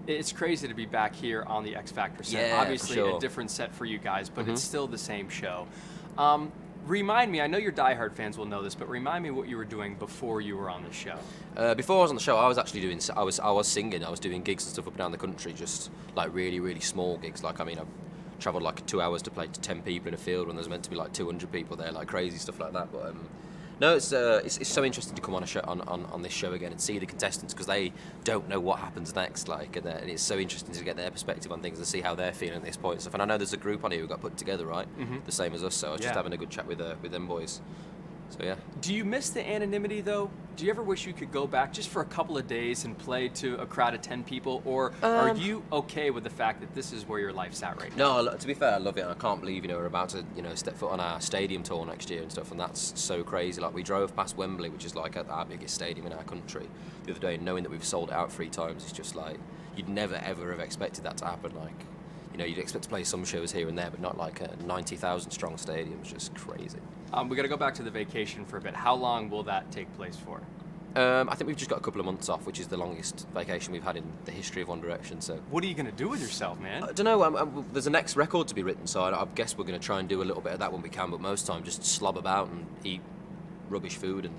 It's crazy to be back here on the X Factor set. Yeah, for Obviously sure. a different set for you guys, but it's still the same show. Remind me, I know your diehard fans will know this, but remind me what you were doing before you were on the show. Before I was on the show, I was actually doing. I was singing. I was doing gigs and stuff up and down the country, just like really, really small gigs. Like, I mean, I've travelled like 2 hours to play to 10 people in a field when there's meant to be like 200 people there, like crazy stuff like that. But no, it's so interesting to come on a show on this show again and see the contestants, because they don't know what happens next. Like, and it's so interesting to get their perspective on things and see how they're feeling at this point and stuff. And I know there's a group on here who got put together, right? The same as us. So I was just having a good chat with them boys. So yeah. Do you miss the anonymity though? Do you ever wish you could go back just for a couple of days and play to a crowd of 10 people, or are you okay with the fact that this is where your life's at right now? No, to be fair, I love it, and I can't believe we're about to step foot on our stadium tour next year and stuff, and that's so crazy. Like, we drove past Wembley, which is like our biggest stadium in our country, the other day, and knowing that we've sold it out 3 times, it's just like you'd never ever have expected that to happen. Like, you'd expect to play some shows here and there, but not like a 90,000 strong stadium. It's just crazy. We got to go back to the vacation for a bit. How long will that take place for? I think we've just got a couple of months off, which is the longest vacation we've had in the history of One Direction. So, what are you going to do with yourself, man? I don't know. There's a next record to be written, so I guess we're going to try and do a little bit of that when we can. But most of the time, just slob about and eat rubbish food and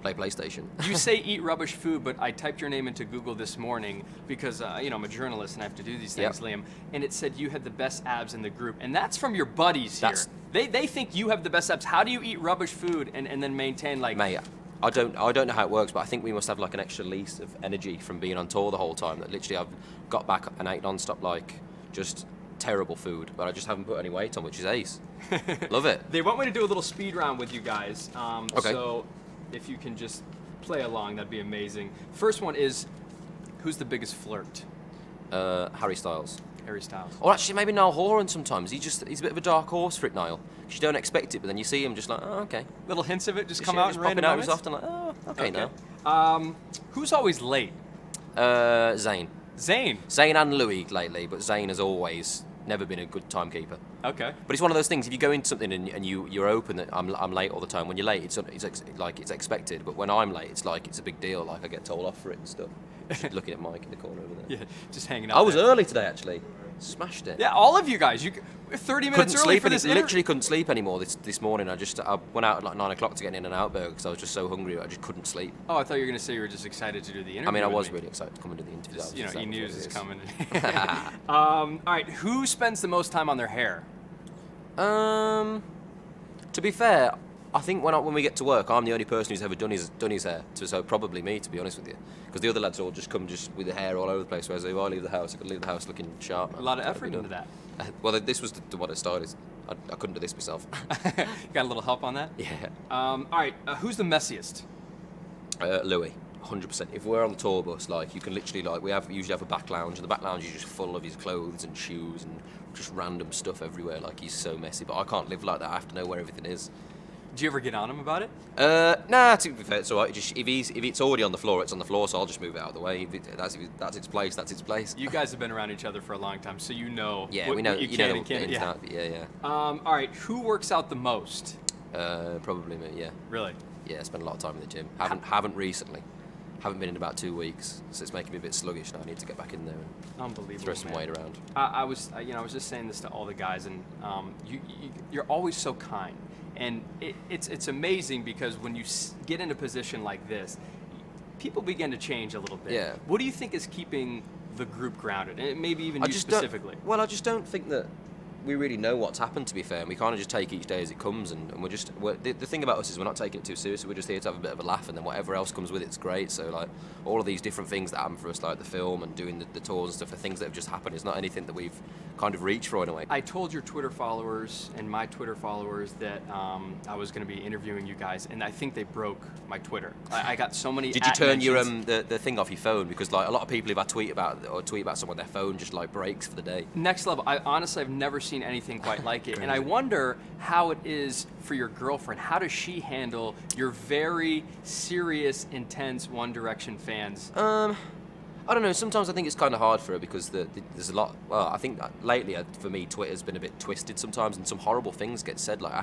play PlayStation. You say eat rubbish food, but I typed your name into Google this morning because I'm a journalist and I have to do these things, Liam. And it said you had the best abs in the group, and that's from your buddies here. They think you have the best abs. How do you eat rubbish food and then maintain like? Mate, I don't know how it works, but I think we must have like an extra lease of energy from being on tour the whole time. That literally I've got back and ate non-stop like just terrible food, but I just haven't put any weight on, which is ace. Love it. They want me to do a little speed round with you guys. Okay. So if you can just play along, that'd be amazing. First one is, who's the biggest flirt? Harry Styles. Harry Styles. Or actually, maybe Niall Horan sometimes. He's a bit of a dark horse for it, Niall. Because you don't expect it, but then you see him just like, oh, okay. Little hints of it just come out in random out moments? as often like, oh, okay now. Who's always late? Zayn. Zayn And Louis lately, but Zayn has always never been a good timekeeper. Okay. But it's one of those things, if you go into something and you're open that I'm late all the time, when you're late, it's expected, but when I'm late, it's like it's a big deal, like I get told off for it and stuff. Looking at Mike in the corner over there. Yeah, just hanging out I was there. early today, actually. Smashed it. Yeah, all of you guys. 30 minutes early for this interview. Literally couldn't sleep anymore this morning. I went out at like 9 o'clock to get in and out burger because I was just so hungry. I just couldn't sleep. Oh, I thought you were going to say you were just excited to do the interview. I mean, I with was me. really excited to come and do the interview. Just, E-News is coming. All right, who spends the most time on their hair? To be fair, I think when we get to work, I'm the only person who's ever done his hair. So probably me, to be honest with you, because the other lads all just come just with the hair all over the place. Whereas if I leave the house, I could leave the house looking sharp. A lot of effort into that. Well, this was what it started. I couldn't do this myself. Got a little help on that? Yeah. All right, who's the messiest? Louis. 100%. If we're on the tour bus, like, you can literally, like, we usually have a back lounge, and the back lounge is just full of his clothes and shoes and just random stuff everywhere. Like, he's so messy, but I can't live like that. I have to know where everything is. Do you ever get on him about it? Nah, to be fair, it's all right. Just, if it's already on the floor, it's on the floor, so I'll just move it out of the way. That's its place, that's its place. You guys have been around each other for a long time, so you know we know, what you can and can't. Yeah. All right, who works out the most? Probably me, yeah. Really? Yeah, I spend a lot of time in the gym. Haven't recently. Haven't been in about 2 weeks, so it's making me a bit sluggish now. I need to get back in there and Unbelievable, throw some weight around. I was just saying this to all the guys, and you're always so kind, and it's amazing because when you get in a position like this, people begin to change a little bit. Yeah. What do you think is keeping the group grounded, and maybe even you specifically? I just don't think that we really know what's happened, to be fair, and we kind of just take each day as it comes, and the thing about us is we're not taking it too seriously. We're just here to have a bit of a laugh, and then whatever else comes with it's great. So, like, all of these different things that happen for us, like the film and doing the tours and stuff, are things that have just happened. It's not anything that we've kind of reached for in a way. I told your Twitter followers and my Twitter followers that I was going to be interviewing you guys, and I think they broke my Twitter. I got so many. Did you turn your the thing off your phone? Because, like, a lot of people, if I tweet about someone, their phone just like breaks for the day. Next level. I've never seen anything quite like it, and I wonder how it is for your girlfriend. How does she handle your very serious, intense One Direction fans? I don't know. Sometimes I think it's kind of hard for her because there's a lot. Well, I think that lately for me, Twitter's been a bit twisted sometimes, and some horrible things get said. Like I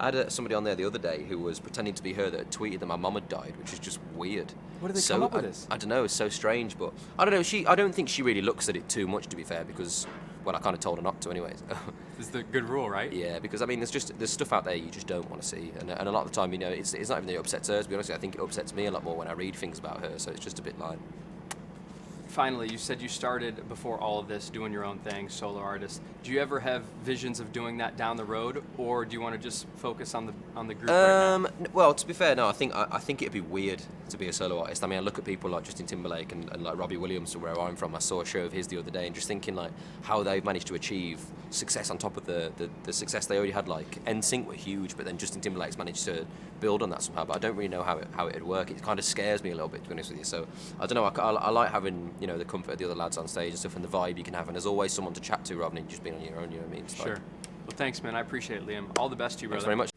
had somebody on there the other day who was pretending to be her that had tweeted that my mum had died, which is just weird. What did they come up with this? I don't know. It's so strange, but I don't know. I don't think she really looks at it too much, to be fair, because well, I kind of told her not to, anyways. This is the good rule, right? Yeah, because I mean, there's stuff out there you just don't want to see, and a lot of the time, you know, it's not even that it upsets her. To be honest, I think it upsets me a lot more when I read things about her. So it's just a bit like. Finally, you said you started before all of this doing your own thing, solo artist. Do you ever have visions of doing that down the road, or do you want to just focus on the group right now? Well, to be fair, no. I think it'd be weird to be a solo artist. I mean, I look at people like Justin Timberlake and like Robbie Williams, where I'm from. I saw a show of his the other day, and just thinking like how they've managed to achieve success on top of the success they already had. Like NSYNC were huge, but then Justin Timberlake's managed to build on that somehow. But I don't really know how it'd work. It kind of scares me a little bit, to be honest with you. So I don't know. I like having, you know, the comfort of the other lads on stage and stuff, and the vibe you can have, and there's always someone to chat to rather than just being on your own. You know what I mean? It's Sure. like, Well, thanks, man. I appreciate it, Liam. All the best to you, brother. thanks very much.